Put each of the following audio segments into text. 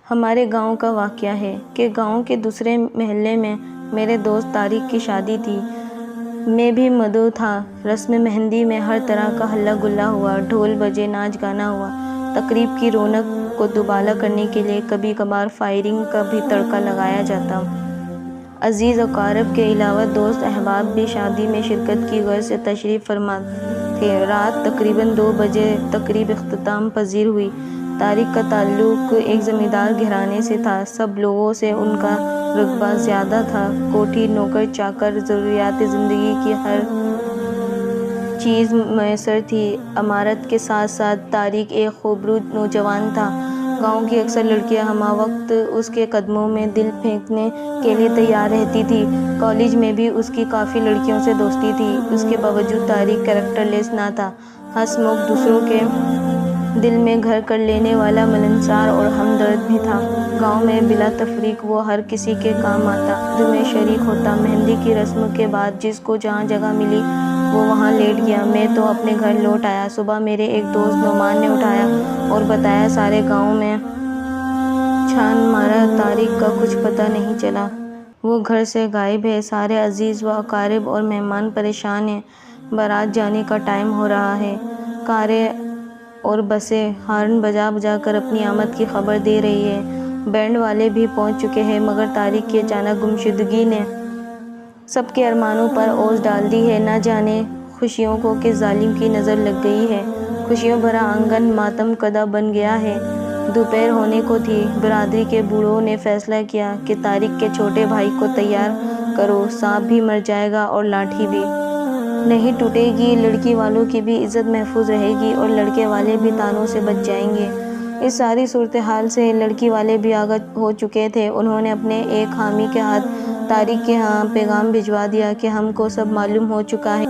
ہمارے گاؤں کا واقعہ ہے کہ گاؤں کے دوسرے محلے میں میرے دوست طارق کی شادی تھی۔ میں بھی مدعو تھا۔ رسم مہندی میں ہر طرح کا ہلا گلا ہوا، ڈھول بجے، ناچ گانا ہوا۔ تقریب کی رونق کو دوبالا کرنے کے لیے کبھی کبھار فائرنگ کا بھی تڑکا لگایا جاتا۔ عزیز اقارب کے علاوہ دوست احباب بھی شادی میں شرکت کی غرض سے تشریف فرما تھے۔ رات تقریباً 2 بجے تقریب اختتام پذیر ہوئی۔ طارق کا تعلق ایک زمیندار گھرانے سے تھا۔ سب لوگوں سے ان کا رتبہ زیادہ تھا۔ کوٹھی، نوکر چاکر، ضروریات زندگی کی ہر چیز میسر تھی۔ امارت کے ساتھ ساتھ طارق ایک خوبرو نوجوان تھا۔ گاؤں کی اکثر لڑکیاں ہمہ وقت اس کے قدموں میں دل پھینکنے کے لیے تیار رہتی تھیں۔ کالج میں بھی اس کی کافی لڑکیوں سے دوستی تھی۔ اس کے باوجود طارق کریکٹر لیس نہ تھا۔ ہنس مکھ دوسروں کے دل میں گھر کر لینے والا ملنسار اور ہمدرد بھی تھا۔ گاؤں میں بلا تفریق وہ ہر کسی کے کام آتا، عقد میں شریک ہوتا۔ مہندی کی رسم کے بعد جس کو جہاں جگہ ملی وہ وہاں لیٹ گیا۔ میں تو اپنے گھر لوٹ آیا۔ صبح میرے ایک دوست نعمان نے اٹھایا اور بتایا سارے گاؤں میں چھان مارا، طارق کا کچھ پتہ نہیں چلا۔ وہ گھر سے غائب ہے۔ سارے عزیز و اقارب اور مہمان پریشان ہیں۔ بارات جانے کا ٹائم ہو رہا ہے۔ کاریں اور بسیں ہارن بجا بجا کر اپنی آمد کی خبر دے رہی ہیں۔ بینڈ والے بھی پہنچ چکے ہیں، مگر طارق کی اچانک گمشدگی نے سب کے ارمانوں پر اوس ڈال دی ہے۔ نہ جانے خوشیوں کو کس ظالم کی نظر لگ گئی ہے۔ خوشیوں بھرا آنگن ماتم کدہ بن گیا ہے۔ دوپہر ہونے کو تھی۔ برادری کے بوڑھوں نے فیصلہ کیا کہ طارق کے چھوٹے بھائی کو تیار کرو، سانپ بھی مر جائے گا اور لاٹھی بھی نہیں ٹوٹے گی۔ لڑکی والوں کی بھی عزت محفوظ رہے گی اور لڑکے والے بھی طعنوں سے بچ جائیں گے۔ اس ساری صورتحال سے لڑکی والے بھی آگاہ ہو چکے تھے۔ انہوں نے اپنے ایک حامی کے ہاتھ طارق کے ہاں پیغام بھجوا دیا کہ ہم کو سب معلوم ہو چکا ہے،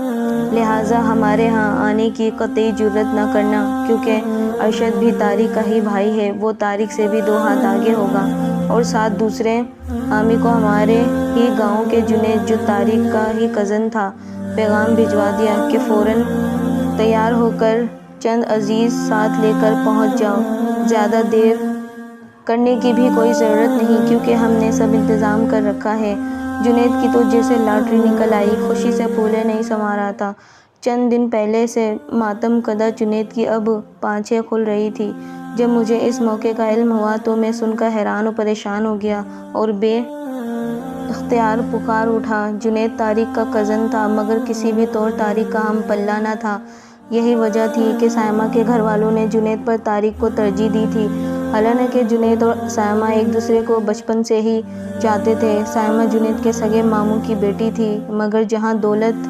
لہٰذا ہمارے ہاں آنے کی قطعی جرات نہ کرنا، کیونکہ ارشد بھی طارق کا ہی بھائی ہے، وہ طارق سے بھی 2 ہاتھ آگے ہوگا۔ اور ساتھ دوسرے حامی کو ہمارے ہی گاؤں کے جنید، جو طارق کا ہی کزن تھا، پیغام بھجوا دیا کہ فوراً تیار ہو کر چند عزیز ساتھ لے کر پہنچ جاؤ۔ زیادہ دیر کرنے کی بھی کوئی ضرورت نہیں، کیونکہ ہم نے سب انتظام کر رکھا ہے۔ جنید کی تو جیسے لاٹری نکل آئی، خوشی سے پھولے نہیں سما رہا تھا۔ چند دن پہلے سے ماتم کدہ جنید کی اب پانچیں کھل رہی تھی۔ جب مجھے اس موقع کا علم ہوا تو میں سن کر حیران و پریشان ہو گیا اور بے اختیار پکار اٹھا۔ جنید طارق کا کزن تھا، مگر کسی بھی طور طارق کا ہم پلہ نہ تھا۔ یہی وجہ تھی کہ سائمہ کے گھر والوں نے جنید پر طارق کو ترجیح دی تھی۔ حالانکہ جنید اور سائمہ ایک دوسرے کو بچپن سے ہی جانتے تھے۔ سائمہ جنید کے سگے ماموں کی بیٹی تھی، مگر جہاں دولت